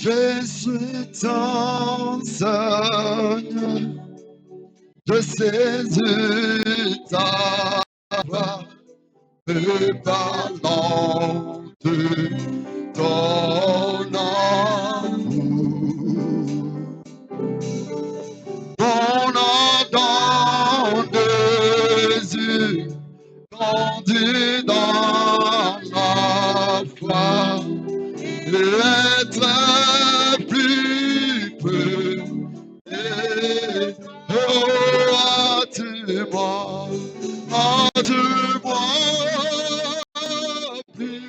Jésus t'enseigne de ses ta voix, me parlant de ton amour. Ton ardent Jésus, grandit dans la foi, l'être plus peu. Oh, hâte-moi plus,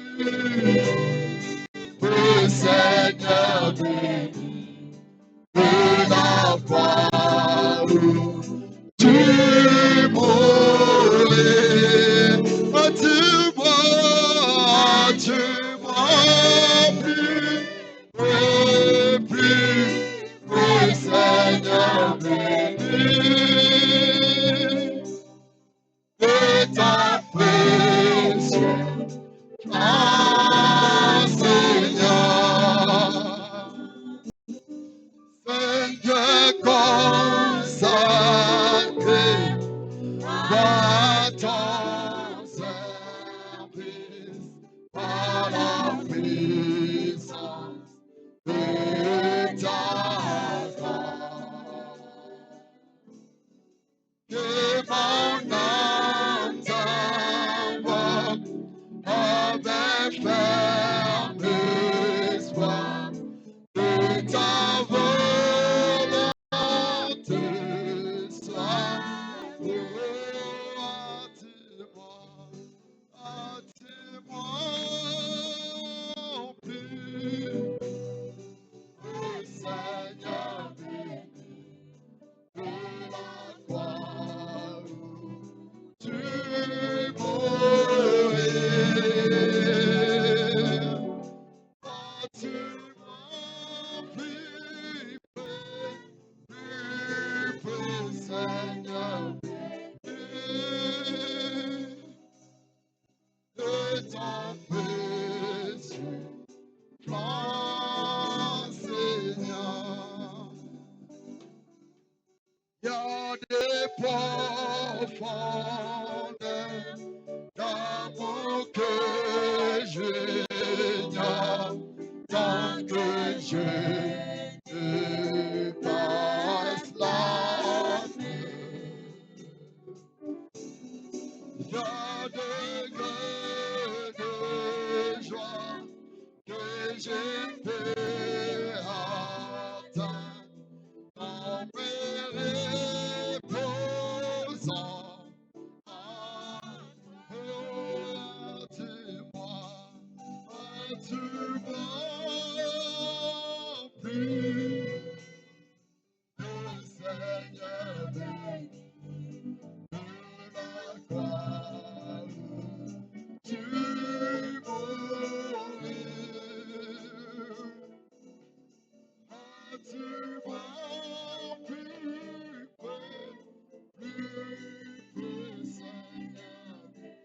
peu Seigneur de la foi où tu mourais. Hâte-moi plus, Seigneur béni, de ta précieux Seigneur. Seigneur consacré à ton service par la puissance de ta grâce. Que mon âme t'invoque avec ferme espoir de ta volonté soit. Hâte-moi plus, Seigneur béni, de la croix où tu mourais. Hâte-moi plus, Seigneur béni, de ton précieux plan, Seigneur. Il y a des profondeurs d'amour que j'ignore, tant que je ne passe la nuit. Il y a des gueules de joie que j'ai fait atteindre en me reposant. Hâte-moi plus, Seigneur béni, de la croix où tu mourais. Hâte-moi plus, Seigneur béni.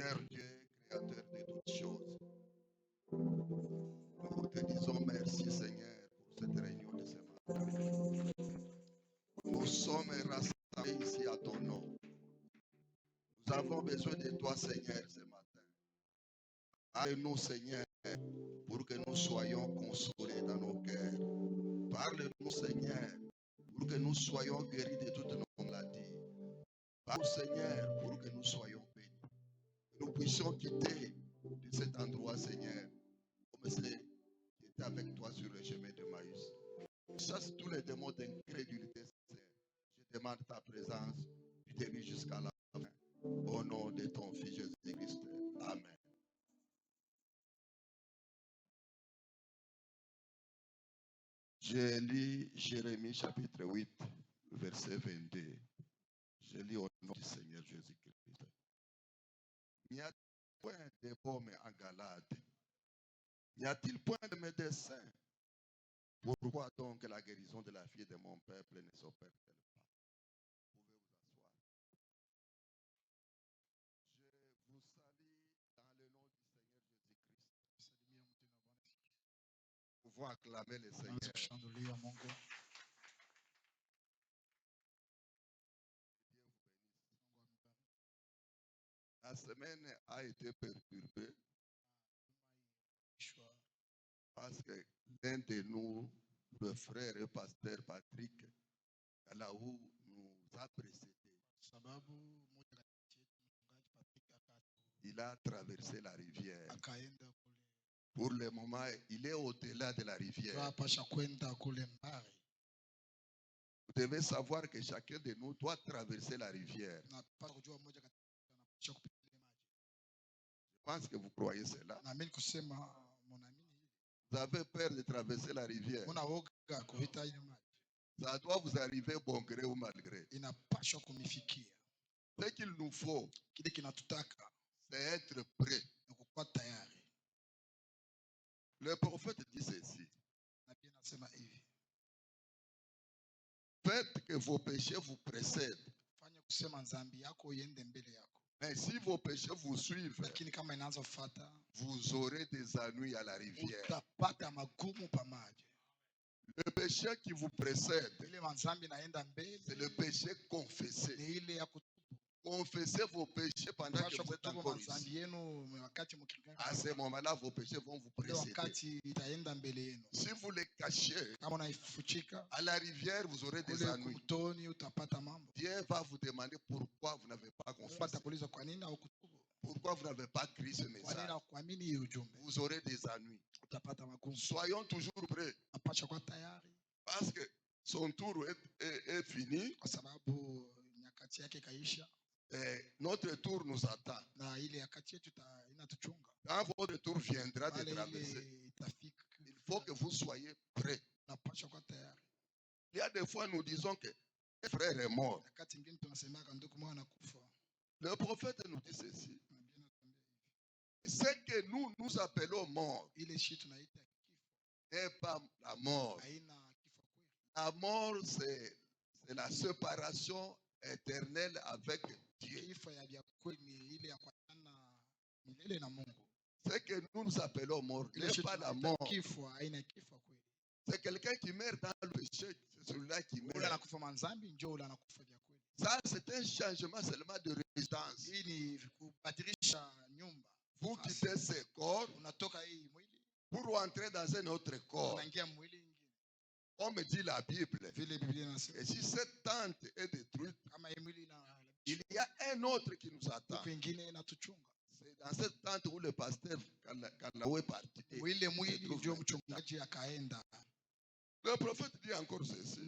Seigneur Dieu, créateur de toutes choses, nous te disons merci Seigneur pour cette réunion de ce matin. Nous sommes rassemblés ici à ton nom. Nous avons besoin de toi Seigneur ce matin. Parle-nous Seigneur pour que nous soyons consolés dans nos cœurs. Parle-nous Seigneur pour que nous soyons guéris de toutes nos maladies. Parle-nous Seigneur pour que nous soyons bénis. Que nous puissions quitter de cet endroit Seigneur comme c'est qui était avec toi sur le chemin de Maïs. Chasse tous les démons d'incrédulité, Seigneur. Je demande ta présence du début jusqu'à la fin. Au nom de ton Fils Jésus-Christ. Amen. Je lis Jérémie chapitre 8, verset 22. Je lis au nom du Seigneur Jésus-Christ. N'y a-t-il point de baume en Galade? N'y a-t-il point de médecin? Pourquoi donc la guérison de la fille de mon peuple ne s'opère-t-elle pas? Vous pouvez vous asseoir. Je vous salue dans le nom du Seigneur Jésus-Christ. Vous pouvez acclamer le Seigneur. La semaine a été perturbée parce que l'un de nous, le frère et pasteur Patrick, là où nous a précédés, il a traversé la rivière. Pour le moment, il est au-delà de la rivière. Vous devez savoir que chacun de nous doit traverser la rivière. Je pense que vous croyez cela. Vous avez peur de traverser la rivière. Ça doit vous arriver bon gré ou mal gré. Ce qu'il nous faut, c'est être prêt. Le prophète dit ceci. Faites que vos péchés vous précèdent. Mais si vos péchés vous suivent, vous aurez des ennuis à la rivière. Le péché qui vous précède, c'est le péché confessé. Confessez vos péchés pendant que vous êtes encore ici. À ce moment-là, vos péchés vont vous précéder. Si vous les cachez, à la rivière, vous aurez des ennuis. Dieu va vous demander pourquoi vous n'avez pas confessé. Pourquoi vous n'avez pas crié ce message. Vous aurez des ennuis. Soyons toujours prêts. Parce que son tour est fini. Et notre tour nous attend. Quand votre tour viendra de traverser, il faut que vous soyez prêts. Il y a des fois, nous disons que le frère est mort. Le prophète nous dit ceci. Ce que nous appelons mort n'est pas la mort. La mort, c'est la séparation éternelle avec Dieu. Ce que nous appelons mort n'est pas la mort. C'est quelqu'un qui meurt dans le péché. C'est celui-là qui meurt. Ça, c'est un changement seulement de résidence. Vous quittez ce corps pour entrer dans un autre corps. Comme dit la Bible, et si cette tente est détruite, il y a un autre qui nous attend. C'est dans cette tente où le pasteur Kalaou est parti. Le prophète dit encore ceci.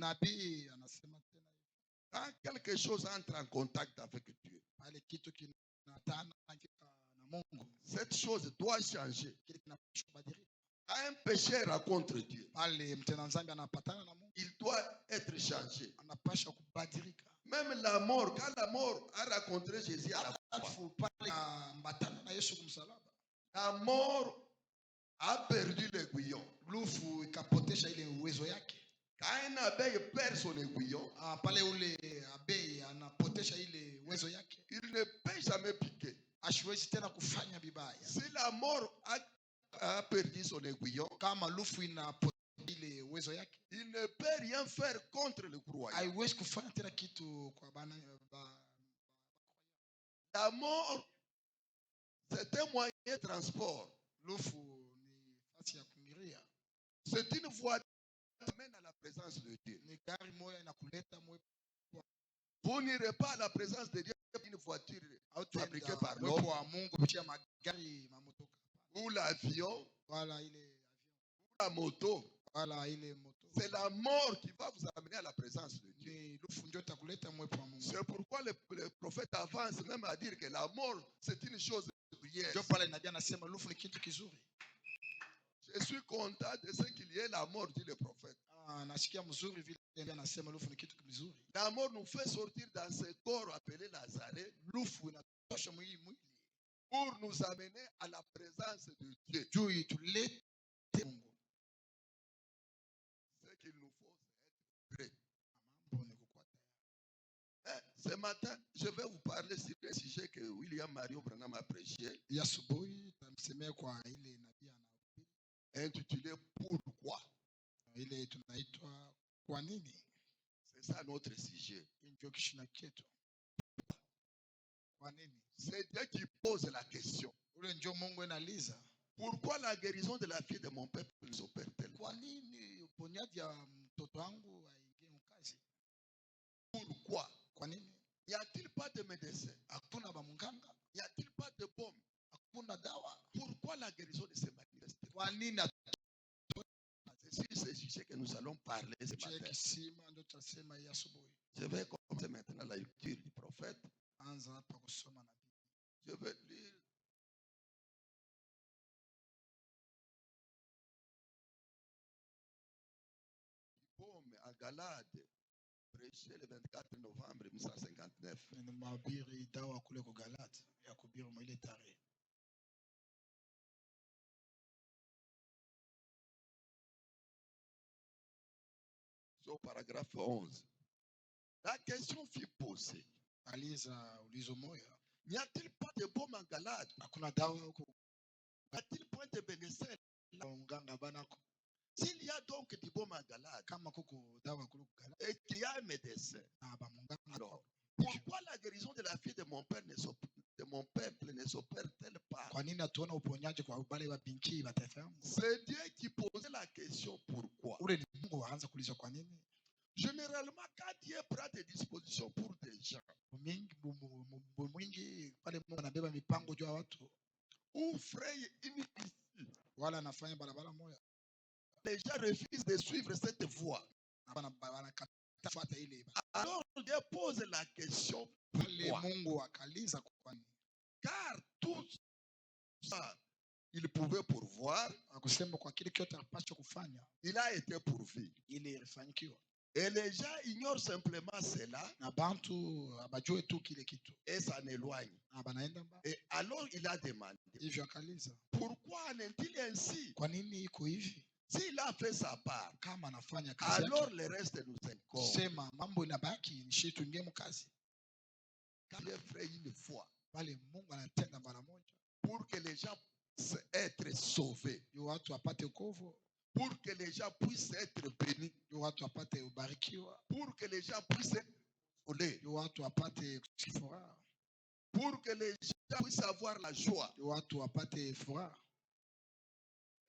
Quand quelque chose entre en contact avec Dieu, cette chose doit changer. Un pécheur rencontre Dieu. Il doit être changé. Même la mort, quand la mort a rencontré Jésus à la croix, la mort a perdu l'aiguillon. Quand une abeille perd son aiguillon, il ne peut jamais piquer. Hasiwezi tena kufanya vibaya. Si la mort a perdu son aiguillon, Kama lufu inapoteza ile uwezo yake, il ne peut rien faire contre le croyant. haiwezi kufanya tena kitu kwa La mort, c'est un moyen de transport. Lufu ni fasi ya kungiria. C'est une voie qui amène à la présence de Dieu. Ni gari moja inakuleta mwe. Vous n'irez pas à la présence de Dieu avec une voiture fabriquée par l'homme, ou l'avion, ou la moto. C'est la mort qui va vous amener à la présence de Dieu. C'est pourquoi le prophète avance même à dire que la mort, c'est une chose brillante. Je suis content de ce qu'il y ait la mort, dit le prophète. La mort nous fait sortir dans ce corps appelé Nazareth pour nous amener à la présence de Dieu. Ce qu'il nous faut, c'est être prêt. Ce matin, je vais vous parler sur un sujet que William Mario Branham a prêché, intitulé Pourquoi. C'est ça notre sujet. C'est Dieu qui pose la question. Pourquoi la guérison de la fille de mon peuple nous opère-t-elle? Pourquoi? Y a-t-il pas de médecin? Y a-t-il pas de baume? Pourquoi la guérison ne se manifeste pas? C'est sur ce sujet que nous allons parler ce matin. Je vais commencer maintenant la lecture du prophète. Je vais lire Baume à Galade, prêché le 24 novembre 1959. Au paragraphe 11. La question fut posée. N'y a-t-il pas de baume en Galade? N'y a-t-il point de bénéfice? S'il y a donc du baume en Galade et qu'il y a un médecin, alors pourquoi la guérison de la fille de mon peuple ne s'opère-t-elle pas? C'est Dieu qui posait la question pourquoi. Généralement, quand Dieu prend des dispositions pour des gens, ou fraye une issue, les gens refusent de suivre cette voie. Alors Dieu pose la question pourquoi? Car tout ça, il pouvait pourvoir. Il a été pourvu. Et les gens ignorent simplement cela et s'en éloignent. Et alors il a demandé, pourquoi n'est-il ainsi? S'il a fait sa part, alors le reste nous incombe. Quand il fait une fois, pour que les gens puissent être sauvés, pour que les gens puissent être bénis, pour que les gens puissent être volés, pour que les gens puissent avoir la joie.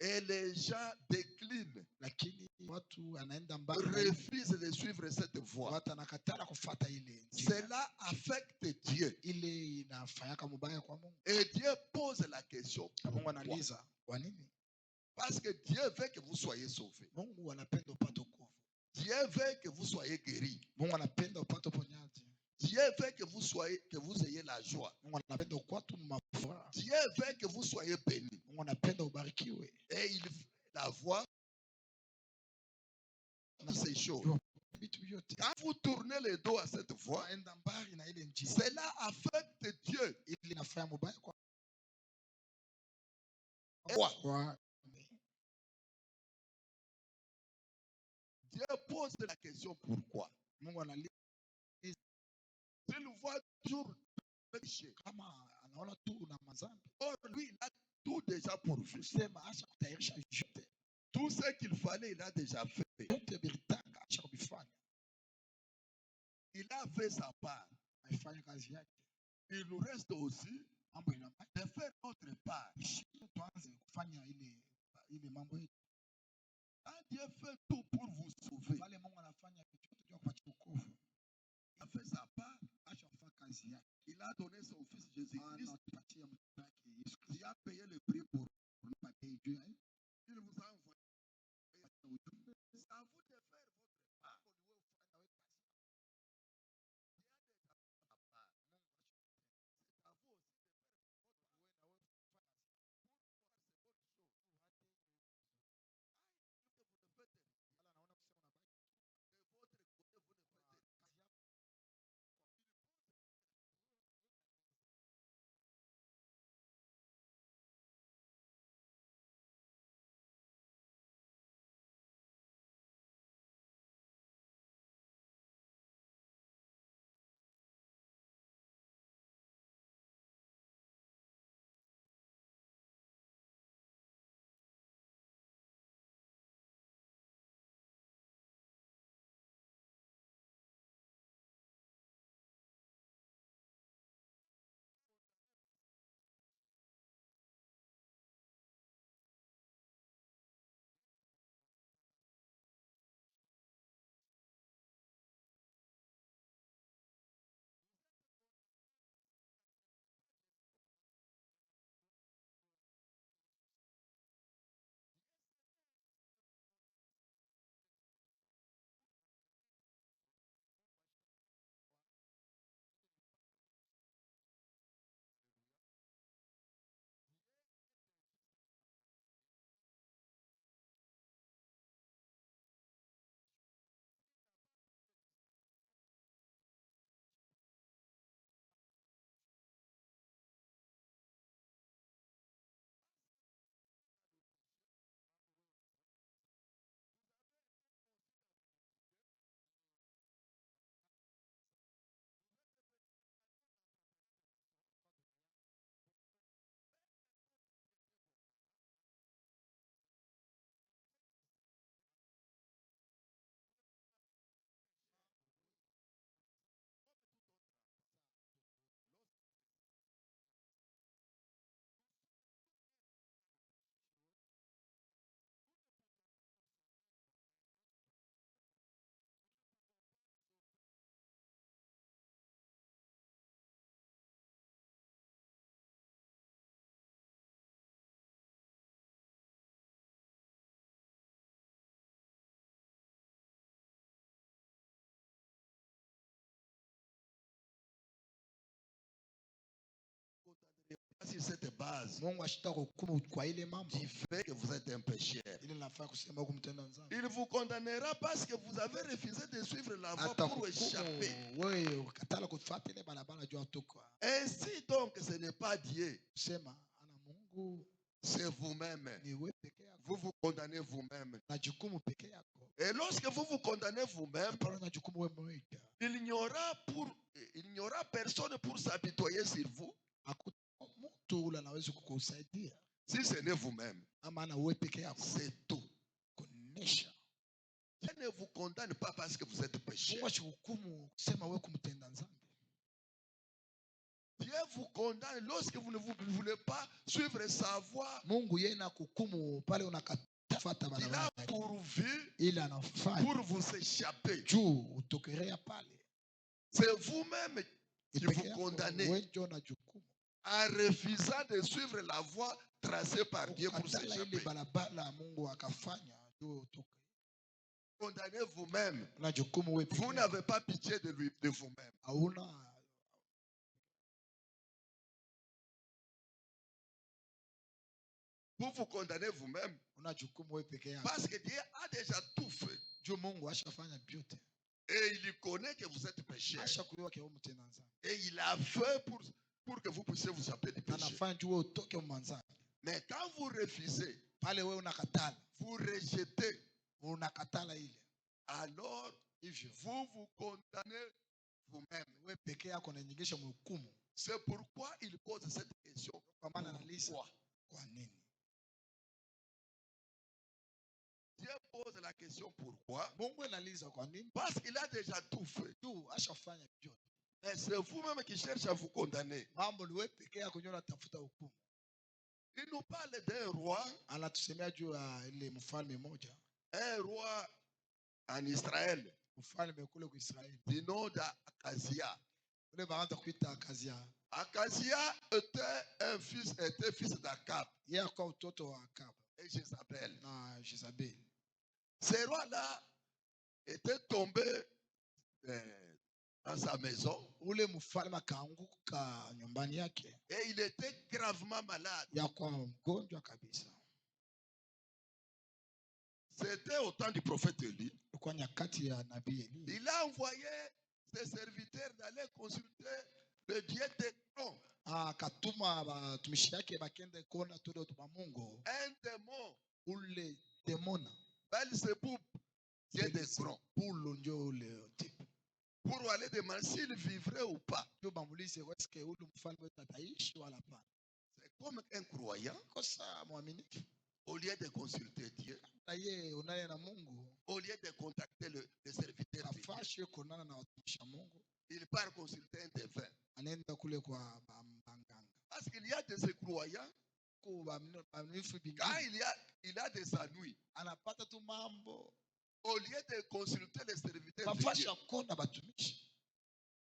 Et les gens déclinent, refusent de suivre cette voie. Cela affecte Dieu. Et Dieu pose la question pourquoi? Parce que Dieu veut que vous soyez sauvés. Dieu veut que vous soyez guéris. Dieu veut que vous ayez la joie. Dieu veut que vous soyez bénis. Et il veut la voie de ces choses. Quand vous tournez le dos à cette voie, cela affecte Dieu. Dieu pose la question pourquoi. S'il voit toujours péché, naona tu una mazambi. Or, lui, il a tout déjà pourvu. Sema acha kutayarisha vyote. Tout ce qu'il fallait, il a déjà fait. Vyote vilitaka acha kuvifanya. Il a fait sa part. Aifanya kazi yake. Il nous reste aussi Mambo inabaki. de faire notre part. Tuanze kufanya ile mambo yetu. Quand Dieu fait tout pour vous sauver, Wale Mungu anafanya vyote kwa kupatia wokovu. il a fait sa part. Acha kufanya kazi yake. Il a donné son fils Jésus-Christ. Anatupatia mtoto wake Yesu Il Kristo. a payé le prix pour nous. Patie juu ya Il vous a envoyé. C'est à vous de faire votre part. C'est à vous aussi de faire votre part. Que vous ne faites rien. De votre côté, vous ne faites rien. Sur cette base, Mungu ashitaka hukumu kwa ile mambo. qui fait que vous êtes un pécheur. Ile nafaa kusema kumtenda nzani. Il vous condamnera parce que vous avez refusé de suivre la voie pour échapper. Wewe ukatala kufuata ile barabara juu atoka. Ainsi donc, ce n'est pas Dieu. Sema ana Mungu. C'est vous-même. Ni wewe peke yako. Vous vous condamnez vous-même. Na jukumu peke yako. Et lorsque vous vous condamnez vous-même, na jukumu wewe mwenyewe. il n'y aura personne pour s'apitoyer sur vous. Mtu ule anaweza kukusaidia. Si ce n'est vous-même, ama ana wewe peke yako. C'est tout. Kunesha. Dieu ne vous condamne pas parce que vous êtes pécheur. Mungu ashukumu kusema wewe kumtenda dhambi. Dieu vous condamne lorsque vous ne voulez pas suivre sa voie. Mungu yeye anakuhukumu pale unakatafuata barabara. Il a pourvu ila anafanya pour vous échapper. Juu utokerea pale. C'est vous-même qui vous condamnez. Wewe ndio na jukumu. En refusant de suivre la voie tracée par Dieu pour s'échapper. Condamnez vous-même. Vous n'avez pas pitié de vous-même. Vous vous condamnez vous-même. Parce que Dieu a déjà tout fait. Et il connaît que vous êtes pécheur. Et il a fait pour que vous puissiez vous appeler des pécheurs. Mais quand vous refusez, vous rejetez, alors vous vous condamnez vous-même. C'est pourquoi il pose cette question. Kwa maana anauliza Pourquoi? kwa nini? Dieu pose la question pourquoi? Mungu anauliza kwa nini? Parce qu'il a déjà tout fait. Tu ashafanya vyote. Mais c'est vous-même qui cherchez à vous condamner. Mambo ni wewe pekee yako ndio unatafuta hukumu. Il nous parle d'un roi. Anatusemea juu ya ile mfalme mmoja. Un roi en Israël. Mfalme kule kwa Israeli. Du nom d'Akazia. Ule baanza kuita Akazia. Akazia était fils d'Akab. Yeye akawa mtoto wa Akab. Et Jézabel. Na Jezabel. Ce roi-là était tombé dans sa maison. Ule mfalme akaanguka nyumbani yake. Et il était gravement malade. Yakuwa mgonjwa kabisa. C'était au temps du prophète Élie. Kwa nyakati ya nabii Eli. Il a envoyé ses serviteurs d'aller consulter le Dieu des noms. Akatuma batumishi yake bakende kuona tule wa Mungu. Un démon. Ule demona. Belzéboub, Dieu des noms. Pulo ndio ule type. Pour aller demander s'il vivrait ou pas. Ndio bamulize est-ce que ule mfalme ataishi wala pas. C'est comme un croyant. Kosa muaminifu. Au lieu de consulter Dieu. Yeye unaye na Mungu. Au lieu de contacter le serviteur de Dieu. Afashe kuonana na watumishi wa Mungu. Il part consulter un devin. Anaenda kule kwa banganga. Parce qu'il y a des croyants. Quand il a des ennuis. Anapata tu mambo. Au lieu de consulter les serviteurs de Afashe Dieu. kuona batumishi.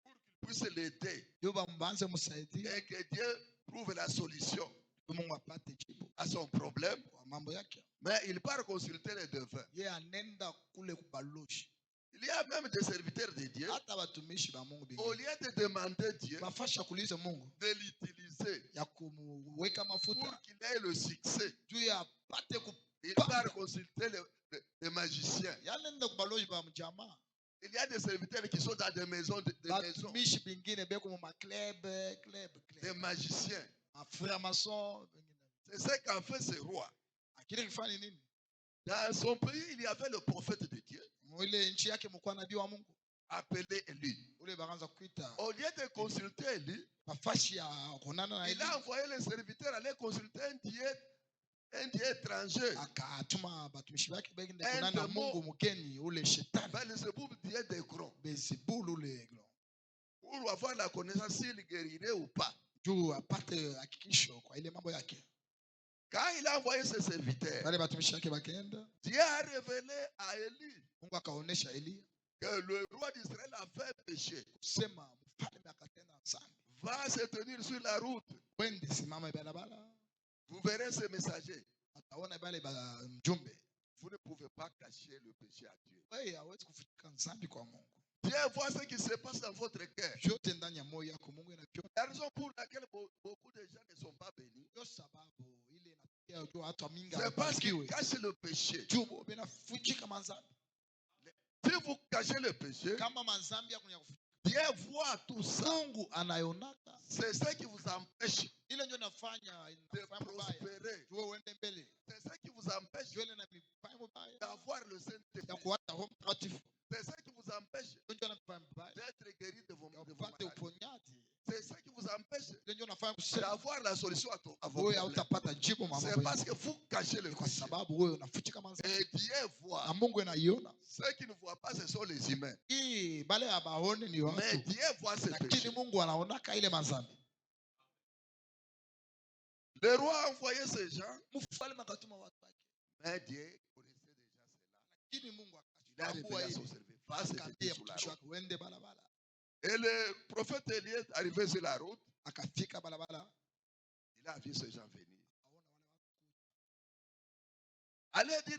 Pour qu'il puisse l'aider. Ndio bambanze msaidia. Et que Dieu trouve la solution. Mungu apate jibu à son problème. kwa mambo yake. Mais il part consulter les devins. Yeye anenda kule kubaloshi. Il y a même des serviteurs de Dieu. Hata watumishi ba Mungu Au lieu de demander Dieu bafasha kuuliza Mungu de l'utiliser ya kumweka mafuta pour qu'il ait le succès, juu ya apate il part consulter les magiciens. yanenda kubaloshi ba mjamaa. Il y a des serviteurs qui sont dans des maisons, batumishi bingine beko mu club. Des magiciens. Framason. C'est ce qu'a fait ce roi. Akili kifanya nini? Dans son pays, il y avait le prophète de Dieu. Ile nchi yake mkuu nabii wa Mungu. Appelé Élie. Ule baanza kuita. Au lieu de consulter Élie, mafashi ya konana na il a envoyé les serviteurs aller consulter un Dieu étranger. Akatuma batumishi wake bagende konana na Mungu mgeni ule shetani. Belzéboub, Dieu des grands. Belzéboul ule grands. Pour avoir la connaissance s'il guérirait ou pas. Juu apate hakikisho kwa ile mambo yake. Quand il a envoyé ses serviteurs, wale batumishi wake bakaenda. Dieu a révélé à Élie Mungu akaonesha Elia que le roi d'Israël a fait péché. Kusema mfalme akatenda dhambi. Va se tenir sur la route. Wende simama barabara. Vous verrez ces messagers. Ataona bale ba mjumbe. Vous ne pouvez pas cacher le péché à Dieu. Wewe hawezi kufutika dhambi kwa Mungu. Dieu voit ce qui se passe dans votre cœur. Vyote ndani ya moyo wako Mungu anaviona. La raison pour laquelle beaucoup de gens ne sont pas bénis, Ndio sababu ile inatokea juu watu mingi c'est parce qu'ils hawabarikiwi. cachent le péché. Juu binafuchika mazambi. Si vous cachez le péché, Kama mazambi yako kufuchika. Dieu voit tout ça. Mungu anayonaka. C'est ce qui vous empêche Ile ndio inafanya de prospérer. Juu uende mbele. C'est ce qui vous empêche Juu ile na mifanya mbaya. d'avoir le Ya Saint-Esprit. kuata Roho Mtakatifu. C'est ce qui vous empêche Ndio nafanya mbaya. d'être guéri de vos Upate maladies. uponyaji. C'est ce qui vous empêche Ndio nafanya kusema d'avoir la solution à vos wewe problèmes. hautapata jibu mambo C'est yako. parce que vous cachez le Kwa péché. sababu wewe unafuchika mazambi. Et Dieu voit. Na Mungu anaiona. Ceux qui ne voient pas, ce sont les humains. Hii bale abaone ni Mais watu. Dieu voit ces Lakini péchés. Mungu anaonaka ile mazambi. Le roi a envoyé ces gens. Mfalme akatuma watu wake. Mais Dieu connaissait déjà cela. Lakini Mungu Il a révélé à son serviteur. Va se tenir sur la route. wende balabala. Et le prophète Élie est arrivé sur la route. Akafika balabala. Il a vu ces gens venir. Allez dire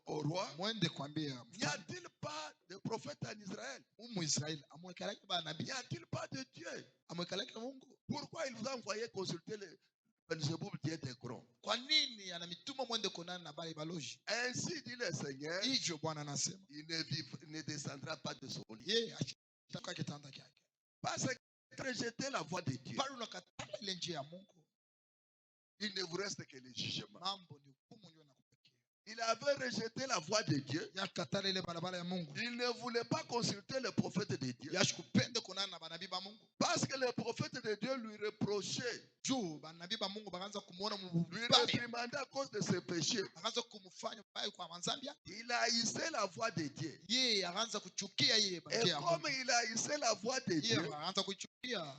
au roi, Mwende kwambia n'y a-t-il pas de prophète en Israël? Israeli amwekaleke ba nabii. N'y a-t-il pas de Dieu? Amwekaleke Mungu. Pourquoi il vous a envoyé consulter le Belzéboub, Dieu des grands? Kwa nini anamituma mwende konana na bale baloji? Ainsi dit le Seigneur, Hivyo Bwana anasema. il ne descendra pas de son lit. Yeye ataka kitanda kyake. Parce que rejeter la voix de Dieu, Bali unakataa ile njia ya Mungu. il ne vous reste que le jugement. Mambo ni hukumu ndio nakupatia. Il avait rejeté la voix de Dieu. Yakatala ile barabara ya Mungu. Il ne voulait pas consulter le prophète de Dieu. Yashikupende konana na banabii ba Mungu. Parce que le prophète de de Dieu lui reprochaient, juu banabii ba Mungu bakaanza kumuona lui mubaya, réprimandaient à cause de ses péchés. bakaanza kumfanya mbaya kwa manzambi yake. Il haïssait la voix de Dieu. Yeye akaanza kuchukia yeye Et njia ya comme Mungu. il haïssait la voix de Yeye Dieu, akaanza kuchukia,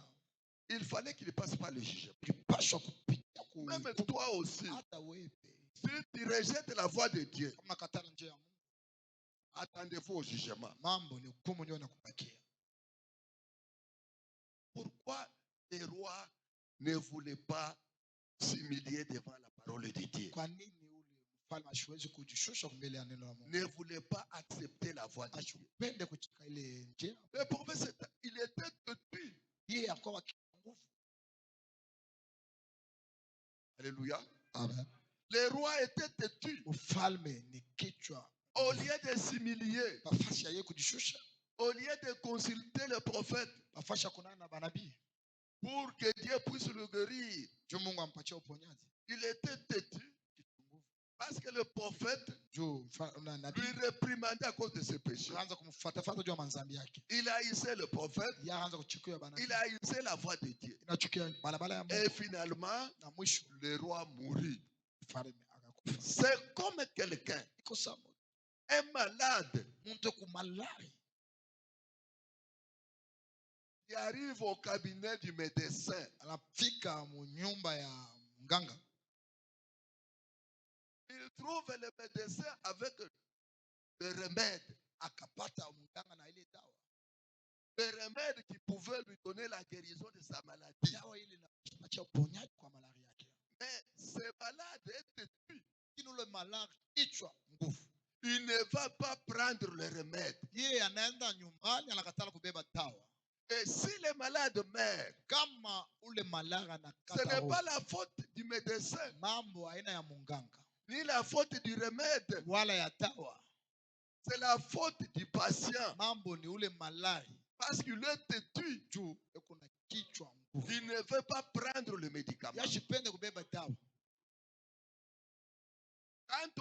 il fallait qu'il passe par le jugement. ilipaswa kupitia Même ku toi aussi, hata wewe si tu rejettes la voix de Dieu, kama katala njia ya Mungu, attendez-vous au jugement. mambo ni hukumu ndio inakubakia. Pourquoi les rois ne voulaient pas s'humilier devant la parole de Dieu? Kwa nini ule mfalme asiwezi kujishusha mbele ya neno la Mungu? Ne voulaient pas accepter la voix de Dieu. Asipende kuchika ile njia. Le prophète, il était têtu. Yeye akawa nguvu. Alléluia. Amen. Les rois étaient têtus. Mfalme ni kichwa. Au lieu de s'humilier, Nafasi ya yeye kujishusha, au lieu de consulter le prophète nafasi ya kunana na manabii pour que Dieu puisse le guérir, juu Mungu ampatie uponyaji, il était têtu parce que le prophète juu nabii lui réprimandait à cause de ses péchés. akaanza kumfuatafuata juu ya manzambi yake. Il haïssait le prophète, Yeye akaanza kuchukia banabii, il haïssait la voix de Dieu. inachukia barabara ya Et Mungu, finalement, na mwisho le roi mourut. mfalme akakufa. C'est comme quelqu'un, Iko sawa un malade, mtu kumalari qui arrive au cabinet du médecin. anafika mu nyumba ya mganga, Il trouve le médecin avec le remède. akapata mganga na ile dawa, Le remède qui pouvait lui donner la guérison de sa maladie. dawa ile inapatia uponyaji kwa malaria yake. Mais ce malade est têtu. Lakini ule malari kichwa nguvu, Il ne va pas prendre le remède. yeye anaenda nyumbani anakatala kubeba dawa. Et si le malade meurt, Kama ule malari ce anakata n'est pas roho, la faute du médecin, mambo aina ya munganga ni la faute du remède. wala ya dawa, C'est la faute du patient. mambo ni ule malari Parce qu'il est têtu. juu yuko na kichwa nguvu, Il ne veut pas prendre le médicament. yashipende kubeba dawa. Quand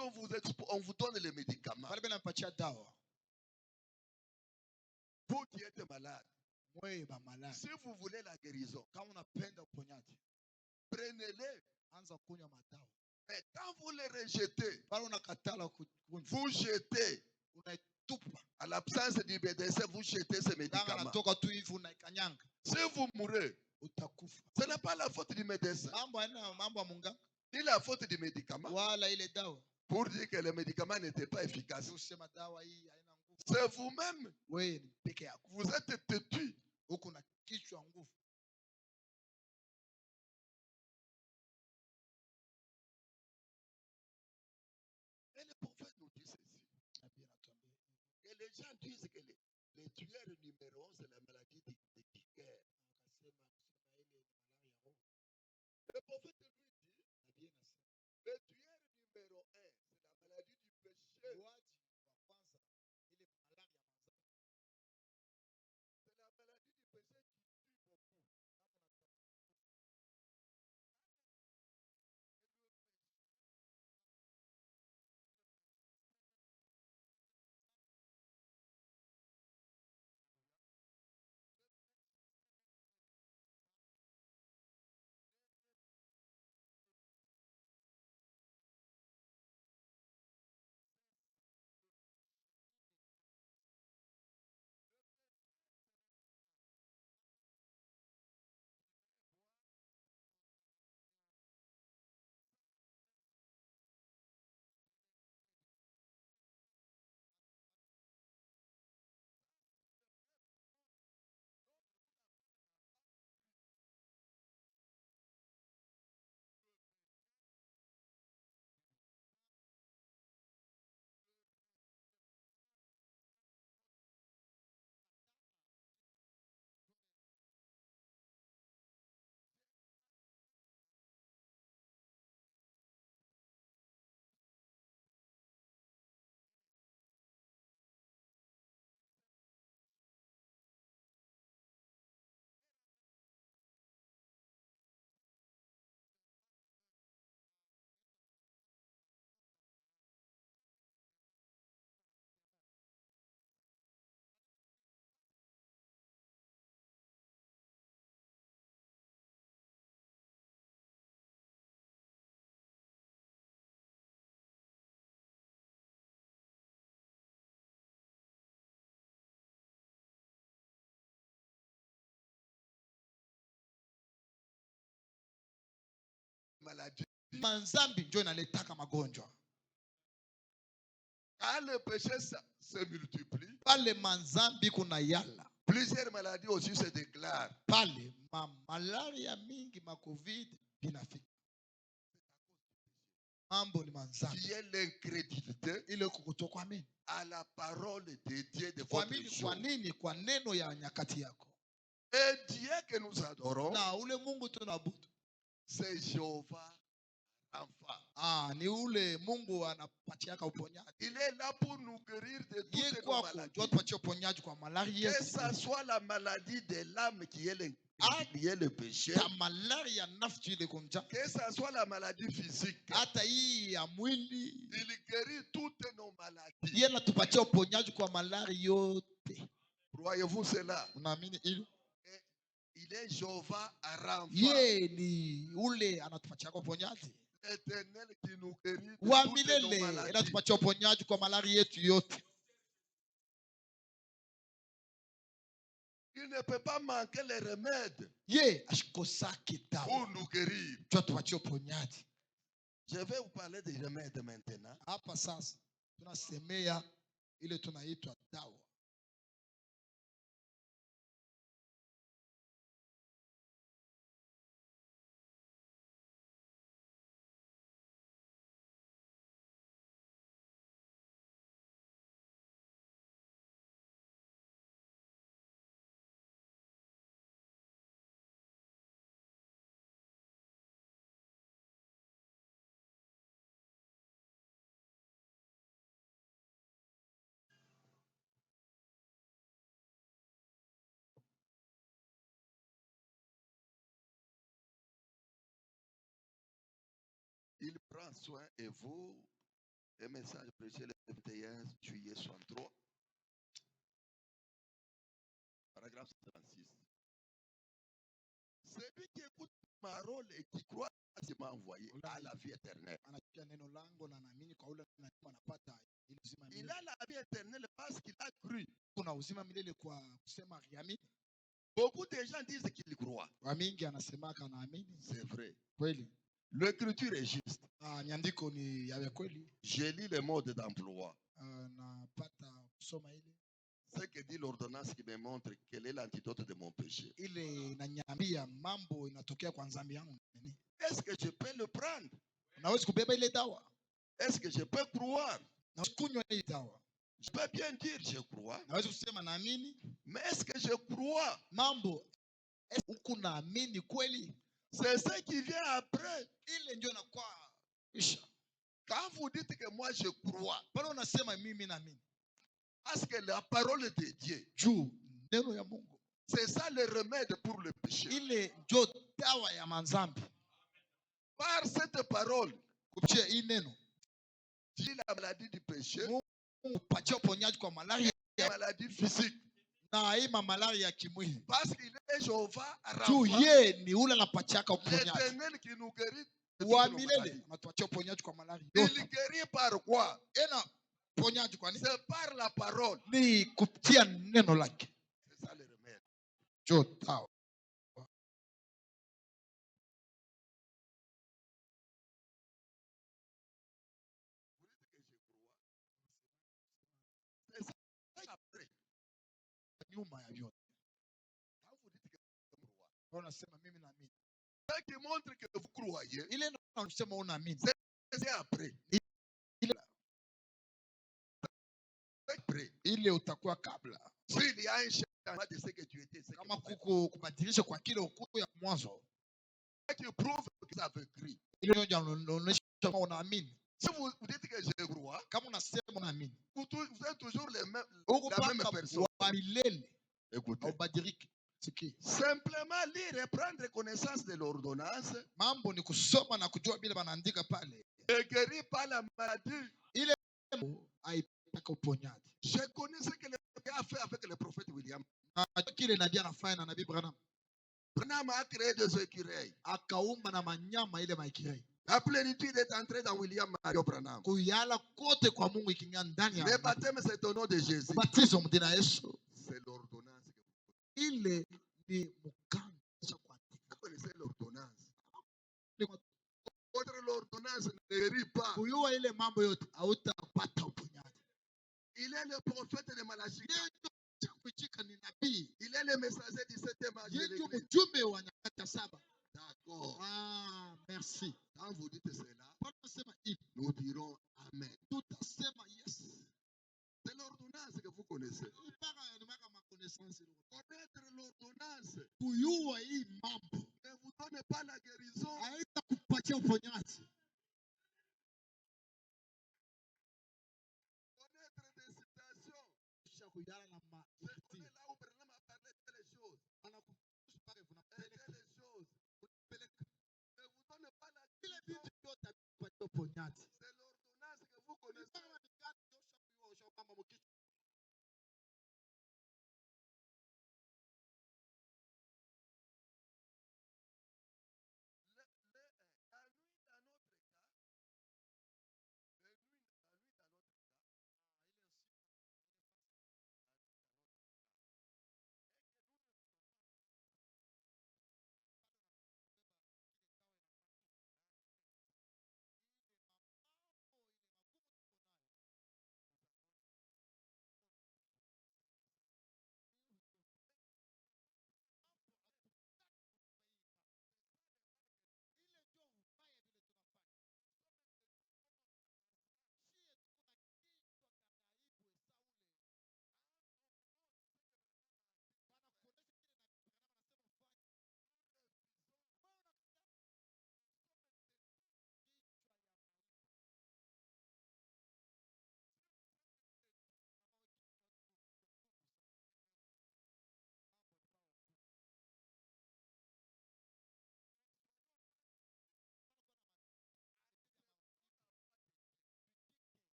on vous donne le médicament, Pale bena mpatia dawa, vous qui êtes malade, mwe ba malari, si vous voulez la guérison, kama unapenda uponyaji, prenez-les. anza kunywa madawa. Mais quand vous les rejetez, Pale unakatala kunywa, vous jetez. unaitupa, À l'absence du médecin, vous jetez ce mganga médicament. anatoka tu hivi unaikanyanga, Si vous mourrez, utakufa. ce n'est pas la faute du médecin, Mambo aina mambo ya munganga ni la faute du médicament. wala ile dawa, Pour dire que le médicament n'était pas efficace. usema dawa hii haina nguvu. C'est vous-même, Wewe ni peke yako, vous êtes têtu. huko na kichwa nguvu. Et le prophète nous dit ceci. Nabii anatuambia Que les gens disent que les tueurs numéro 1, c'est la maladie du cœur. Le prophète lui dit, nabii anasema le tueur numéro 1, c'est la maladie du péché. uaji wa kwanza ile malaria ya C'est la maladie du péché qui tue beaucoup. maladies. Manzambi njo inaletaka magonjwa. Quand le péché se multiplie, Pale manzambi kuna yala. Plusieurs maladies aussi se déclarent. Pale malaria mingi, ma COVID binafika. Mambo ni manzambi. Qui est l'incrédulité Ile kutokuamini à la parole de Dieu de votre kuamini jour. kwa nini? Kwa neno ya nyakati yako. Et Dieu que nous adorons, Na ule Mungu tunaabudu, c'est Jéhovah Rapha. ni ule Mungu anapatiaka uponyaji. Il est là pour nous guérir de toutes Yeye nos kwako maladies. ndio atupatie uponyaji kwa malaria. Que ça soit la maladie de l'âme qui est le péché, Ta malaria nafsi ile kumja. que ça soit la maladie physique, Hata hii ya mwili. il guérit toutes nos maladies. Yeye anatupatia uponyaji kwa malaria yote. Croyez-vous cela? Unaamini hilo? Il est Jéhovah Rapha. Yeye ni ule anatupatia uponyaji. L'Éternel qui nous guérit de Wa toutes nos milele maladies. anatupatia uponyaji kwa malaria yetu yote. Il ne peut pas manquer les remèdes Ye ashikosaki dawa. pour nous guérir. Tupatie uponyaji. Je vais vous parler des remèdes maintenant. Hapa sasa tunasemea ile tunaitwa dawa. Il prend soin et vous, un message prêché le 21 juillet 63, paragraphe 36. Celui qui écoute ma parole et qui croit à ce qui m'a envoyé a la vie éternelle. Il a la vie éternelle parce qu'il a cru. Beaucoup de gens disent qu'ils croient. C'est vrai. L'écriture est juste. Je lis les modes d'emploi. Ce que dit l'ordonnance qui me montre quel est l'antidote de mon péché. Est-ce que je peux le prendre? Est-ce que je peux croire? Je peux bien dire je crois. Mais est-ce que je crois? C'est ce qui vient après. Quand vous dites que moi je crois, parce que la parole de Dieu, c'est ça le remède pour le péché. Par cette parole, dit la maladie du péché, la maladie physique. Parce qu'il est Jéhovah Rapha, l'Éternel qui nous guérit. Il guérit par quoi? C'est par la parole. C'est ça le remède. C'est ça après. Ce qui montre que vous croyez, c'est après. Ile utakuwa kabla. S'il y a un changement de ce que tu étais, c'est kama kuko kubadilisha kwa kile ukuwa ya mwanzo, qui prouve que vous avez cru. ile ndio inaonyesha kama unaamini. Si vous dites que je crois, kama unasema unaamini, vous êtes toujours la même personne. Wa milele. Écoutez. Simplement lire et prendre connaissance de l'ordonnance. Mambo ni kusoma na kujua bila banaandika pale. Et guéri par la maladie. Ile haipaka uponyaji. Je connais ce que le a fait avec le prophète William. Kile nabii anafanya na nabii Branham. Branham a créé des écureuils. Akaumba na manyama ile maikirei. La plénitude est entrée dans William Mario Branham. Kuyala kote kwa Mungu ikiingia ndani ya. Le baptême c'est au nom de Jésus. Baptizo mdina Yesu. C'est l'ordonnance. Ile ni mkanda cha kuandika. Vous connaissez l'ordonnance? l'ordonnance ne guérit pas. Kuyua ile mambo yote hautapata uponyaji. Il est le prophète de Malachie. Kuchika ni nabii. Il est le messager du 7e âge de Yeye l'église. mjumbe wa nyakati saba. D'accord. Ah, merci. Quand vous dites cela, Tunasema hivi. nous dirons Amen. Tutasema yes. C'est l'ordonnance que vous connaissez. Connaître l'ordonnance kuyua hii mambo ne vous donne pas la guérison. Haitakupatia uponyaji. Connaître des citations. Kisha kujala na C'est là où Branham a parlé de les choses. Et les choses. Ne vous donne pas la guérison. C'est l'ordonnance que vous connaissez.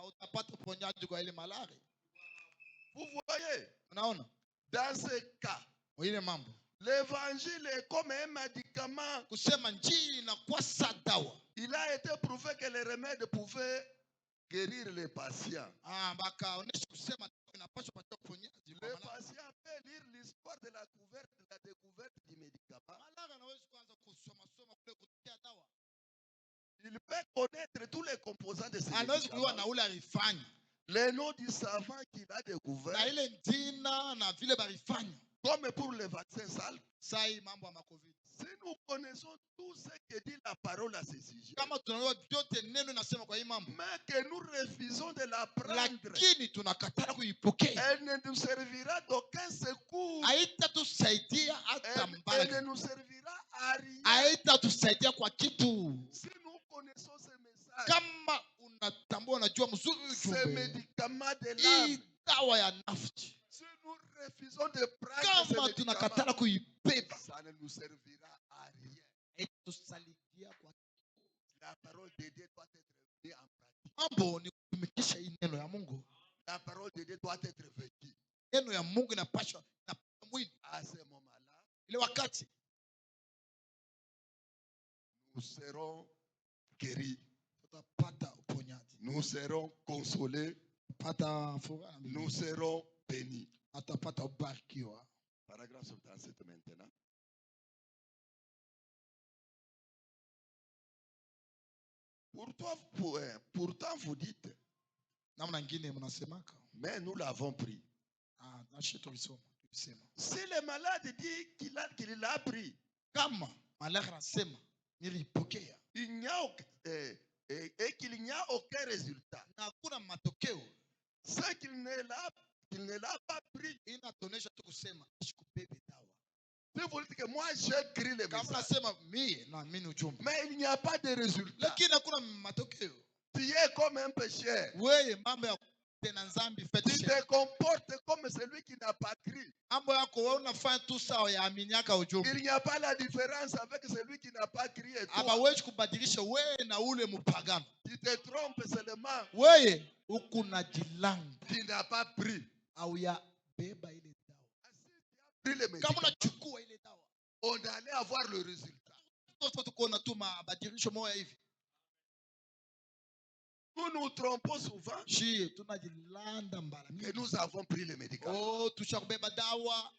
Utapata uponyaji kwa ile malaria. Vous voyez? Unaona? Dans ce cas, ile mambo. L'évangile est comme un médicament. Kusema njili na kwa dawa. Il a été prouvé que les remèdes pouvaient guérir les patients. Bakaonesha kusema inapaswa patia uponyaji. Le patient peut lire l'histoire de la découverte du médicament. Malaria anaweza kuanza kusoma kule kutia dawa. Il peut connaître tous les composants de ce médicament. Le nom du savant qu'il a découvert. Comme pour le vaccin sale. Si nous connaissons tout ce que dit la parole à ce sujet, mais que nous refusons de la prendre, elle ne nous servira d'aucun secours. Elle ne nous servira à rien. Si nous connaissons ce message, ce médicament de l'âme, si nous refusons de prendre ce médicament, ça ne nous servira à rien. La parole de Dieu doit être mise en pratique. La parole de Dieu doit être vécue. Neno ya Mungu inapaswa na mwili. À ce moment-là, Ile wakati nous serons guéris. tutapata uponyaji. Nous serons consolés. Tutapata furaha. Nous serons bénis. Tutapata ubarikiwa. Paragraphe 77 maintenant. Pourtant vous dites, Namna nyingine mnasemaka. mais nous l'avons pris. Na sisi tulisoma. Si le malade dit qu'il l'a pris, kama malaki anasema nilipokea, et qu'il n'y a aucun résultat, na hakuna matokeo, c'est qu'il ne l'a pas pris. inatonesha tu kusema sikubebe dawa. Si vous dites que moi j'écris le kama message, nasema mimi naamini ujumbe, mais il n'y a pas de résultat, lakini hakuna matokeo, tu es comme un pécheur. wewe mambo ya tena nzambi Tu fetish, te comportes comme celui qui n'a pas cru. mambo yako wewe unafanya tu sawa ya aminiaka ujumbe. Il n'y a pas la différence avec celui qui n'a pas cru et toi. Hawezi kubadilisha wewe na ule mpagano. Tu te trompes seulement. Wewe ukunajilanga. Tu n'as pas pris. Au ya beba ile dawa. Pris le Kama médicament, unachukua ile dawa, on allait avoir le résultat. Sasa tukoona tu mabadilisho moja hivi. Nous nous trompons souvent Shie tunajilanda mbala. que nous avons pris le médicament. Oh, tushakubeba dawa.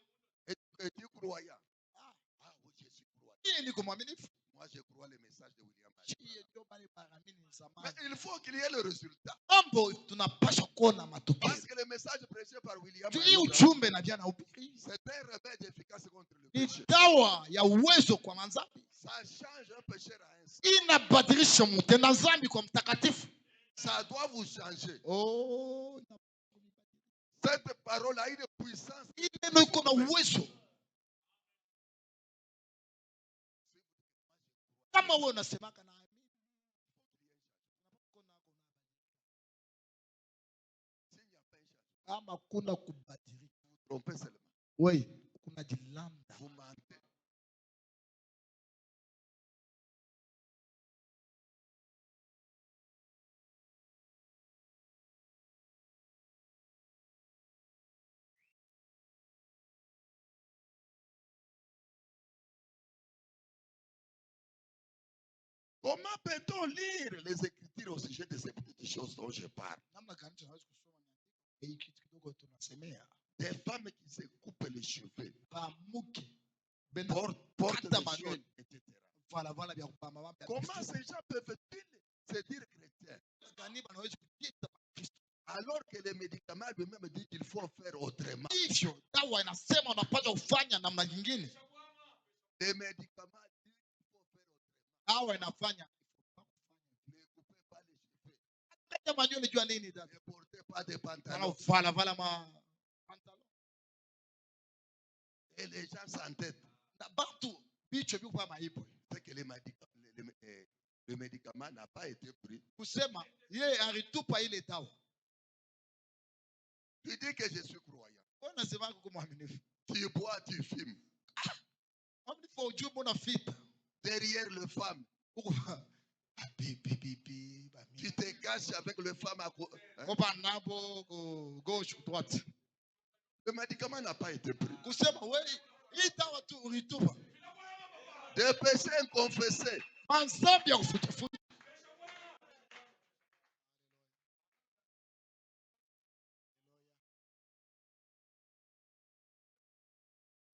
Et tu croyais. Ah oui, je suis croyant. Yeye niko mwaminifu. Moi, je crois le message de William. Shie ndio bali baramini Mais zamani. il faut qu'il y ait le résultat. Mambo tunapaswa kuona matokeo. Parce que le message prêché par William, Hii ujumbe na jana ubiri. c'est un remède efficace contre le Ni péché. dawa ya uwezo kwa manzambi. Ça change un pécheur à un saint. Inabadilisha mtenda zambi kwa mtakatifu. Ça doit vous changer. Oh, Cette parole a une puissance. hii neno iko na uwezo. Kama wewe unasemaka na amini. Kama kuna kubadilika. Vous trompez seulement. Wewe kuna jilanda. Vous mentez. Comment peut-on lire les Écritures au sujet de ces petites choses dont je parle? Namna gani tunaweza kusoma hii kitu kidogo tunasemea? Des femmes qui se coupent les cheveux, Bamuke. portent Kata des manywele. choses, etc. Vala vya kupamba mama. Comment ces gens peuvent-ils se dire chrétiens Gani banaweza kujiita Kristo? alors que les médicaments lui-même disent qu'il faut faire autrement? Hivyo dawa inasema unapaswa kufanya namna nyingine. Les médicaments disent qu'il faut faire autrement. Dawa inafanya Ne coupez pas les cheveux. kata manywele jua nini dada? Ne portez pas de pantalons. Vala ma pantalon. Et les gens s'entêtent. Na batu bicho biko kama hivyo. C'est que le médicament n'a pas été pris. Kusema yeye alitupa ile dawa. Tu dis que je suis croyant. Wewe unasema kwa mwaminifu. Tu bois, tu fumes. Mwaminifu ujumbe unafita. Derrière le femme, tu te caches avec le femme à côté. Kopa nabo gauche ou droite. Le médicament n'a pas été pris. Kusema wewe hii dawa tu ulitupa. Des péchés inconfessés. Manzambi ya kufuta.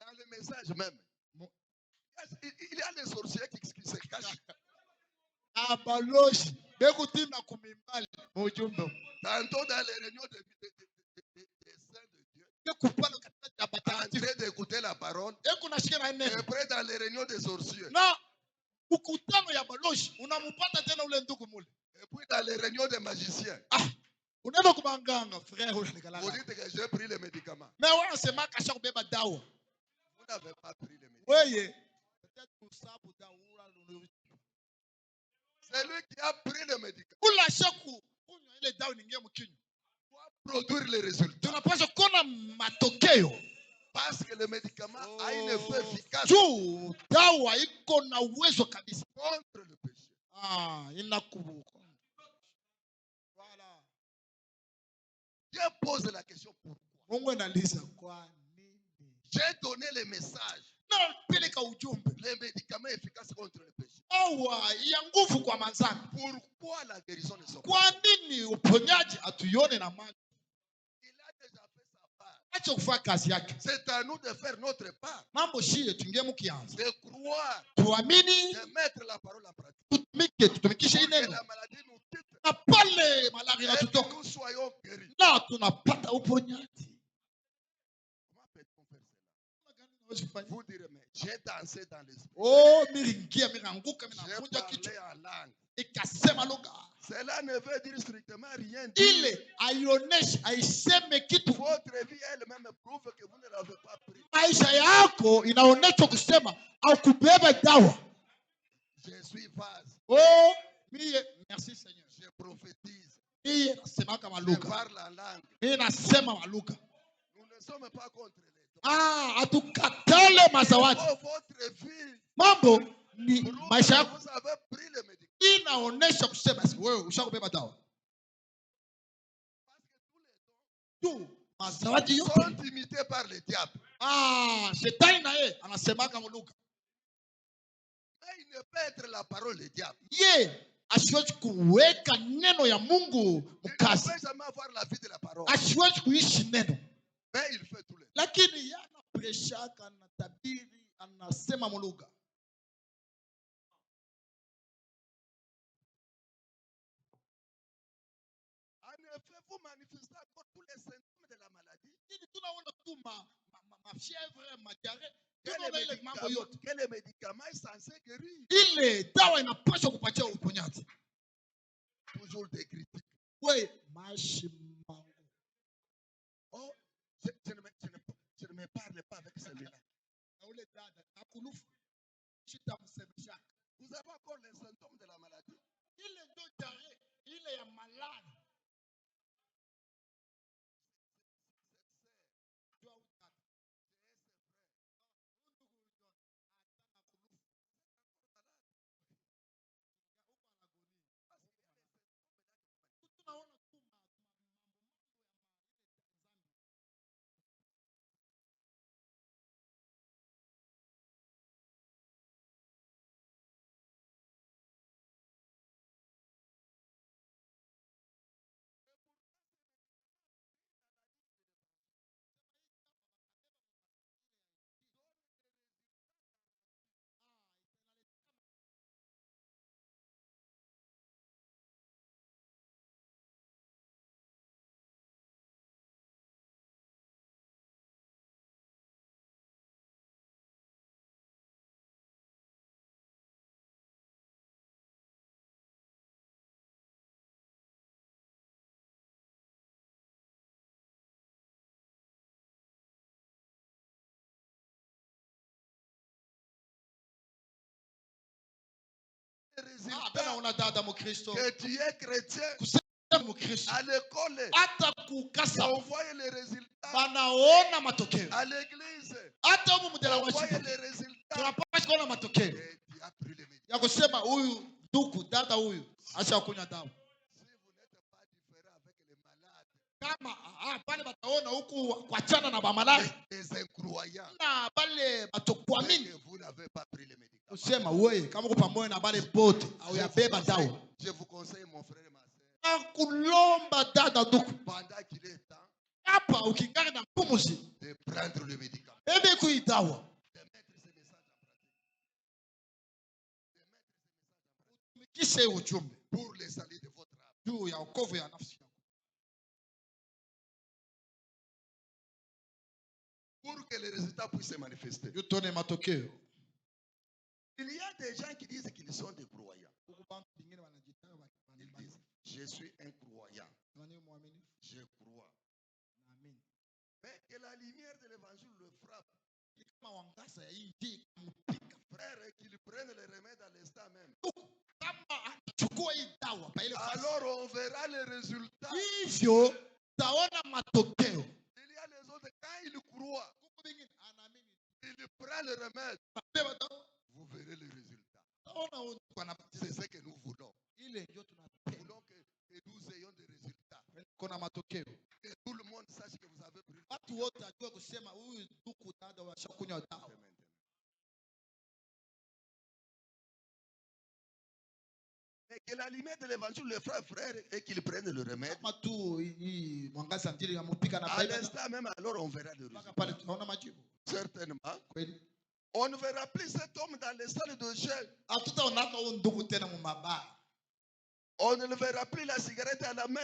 Dans le message même, il y a les sorciers qui se cachent. Abaloshi bekutina kumimbali mujumbe. Tantôt dans les réunions des saints de Dieu, Bekupana katika en batakatifu. train d'écouter la parole, Eko nashika na et neno. après dans les réunions des sorciers, Na ukutano ya baloshi unamupata tena ule ndugu mule. et puis dans les réunions des magiciens, Unaenda kumanganga frère vous unanikala. dites que j'ai pris les médicaments. Mais wanasema kasha kubeba dawa. Vous n'avez pas pris les médicaments. Weye peut-être usabu dawa ula. C'est lui qui a pris les médicaments. Ula shaku kunywa ile dawa ningie mkinywa. Produire les résultats. Tunapaswa kuona matokeo. Parce que le médicament a une effet efficace Juu dawa iko na uwezo kabisa. contre le péché. Inakubuka. Voilà. Dieu pose la question pourquoi. Mungu anauliza kwa nini? J'ai donné le message. Peleka ujumbe. Les médicaments efficaces contre le péché. Ya nguvu kwa manzani. Pourquoi la guérison ne sont pas? Kwa nini uponyaji atuione na macho? Il a déjà fait sa part. Acha kufanya kazi yake. C'est à nous de faire notre part. Mambo shie tuingie mkianza. De croire. Tuamini. De mettre la parole en pratique. Tutumikishe hii neno. La maladie nous quitte. Na pale malaria inatutoka. Nous soyons guéris. Na tunapata uponyaji. Comment peut-on faire cela? Vous direz, mais j'ai dansé dans l'esprit. Miringia miranguka minafunja kichwa. J'ai parlé en langue. Ikasema lugha. Cela ne veut dire strictement rien. Ile aioneshi aiseme kitu. Votre vie elle-même prouve que vous ne l'avez pas pris. Maisha yako inaonyesha kusema au kubeba dawa. Je suis vase. Merci Seigneur. Je prophétise. Nasema kama Je lugha. parle en langue. Nasema lugha. Nous ne sommes pas contre les dons. Atukatale mazawadi. Votre vie. Mambo ni maisha yako. Vous avez pris le médicament. Inaonesha kusema wewe ushakubeba dawa. Tu mazawadi yote sont imités par le diable. Shetani na yeye anasema kama lugha. Mais il ne peut être la parole du diable. Asiwezi kuweka neno ya Mungu mkazi. Il ne peut jamais avoir la vie de la parole. Asiwezi kuishi neno. Mais il fait tout le temps. Lakini yana preshaka na tabiri anasema lugha. Vous manifestez encore tous les symptômes de la maladie. Quel médicament est censé guérir? Toujours des critiques. Oui. Oh, je ne me parle pas avec celui-là. Vous avez encore les symptômes de la maladie? Il est malade. Que tu es chrétien à l'école, on voit les résultats à l'église, on voit les résultats et tu as pris les médicaments. Si vous n'êtes pas différent avec les malades, les incroyants, que vous n'avez pas pris les médicaments. Je vous conseille, mon frère et ma soeur, pendant qu'il est temps de prendre le médicament, de mettre ces messages en pratique, pour le salut de votre âme. Pour que les résultats puissent se manifester. Il y a des gens qui disent qu'ils sont des croyants. Ils disent, je suis un croyant. Je crois. Mais que la lumière de l'évangile le frappe. Frère, qu'ils prennent les remèdes à l'instant même. Alors on verra les résultats. Il y a les autres, quand ils croient, ils prennent le remède. Vous verrez les résultats. C'est ce que nous voulons. Nous voulons que nous ayons des résultats. Que tout Et que la lumière de l'évangile, le frère, et qu'ils prennent le remède. À l'instant même, alors on verra le résultat. Certainement. On ne verra plus cet homme dans les salles de jeu. On ne le verra plus la cigarette à la main.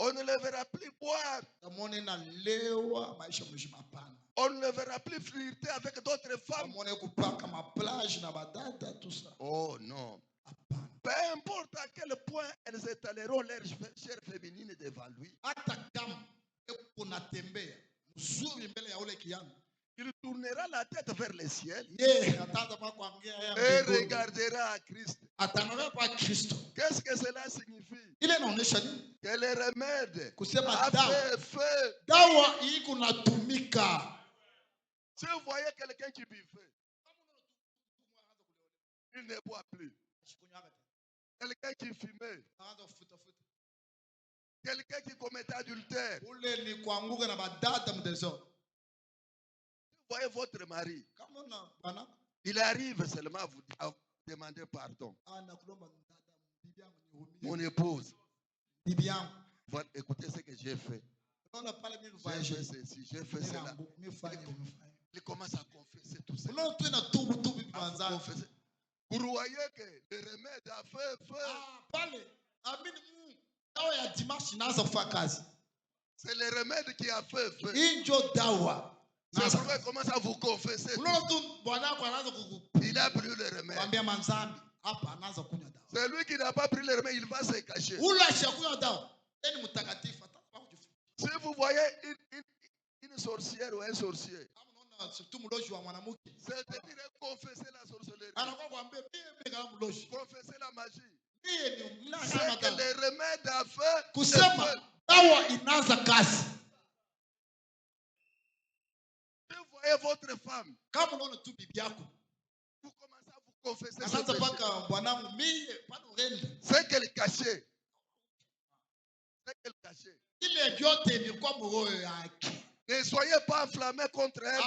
On ne le verra plus boire. On ne le verra plus flirter avec d'autres femmes. Oh non. Peu importe à quel point elles étaleront leur chair féminine devant lui. Il tournera la tête vers le ciel et regardera à Christ. Qu'est-ce que cela signifie? Que le remède a fait feu. Si vous voyez quelqu'un qui buvait, il ne boit plus. Quelqu'un qui fumait, quelqu'un qui commettait adultère. Vous voyez votre mari, il arrive seulement à vous demander pardon. Mon épouse, voilà, écoutez ce que j'ai fait. J'ai fait ceci, j'ai fait cela. Il commence à confesser tout ça. Vous voyez que le remède a fait feu. C'est le remède qui a fait feu. C'est pourquoi il commence à vous confesser. Il a pris le remède. C'est lui qui n'a pas pris le remède, il va se cacher. Si vous voyez une sorcière ou un sorcier, c'est-à-dire confesser la sorcellerie, confesser la magie. C'est que le remède a fait feu. Si vous voyez votre femme, vous commencez à vous confesser ce péché. C'est qu'elle cachait. C'est qu'elle cachait. Ne soyez pas enflammés contre elle.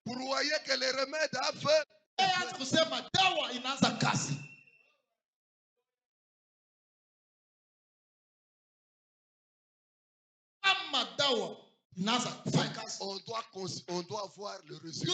Vous voyez que le remède a fait. On doit voir le résultat.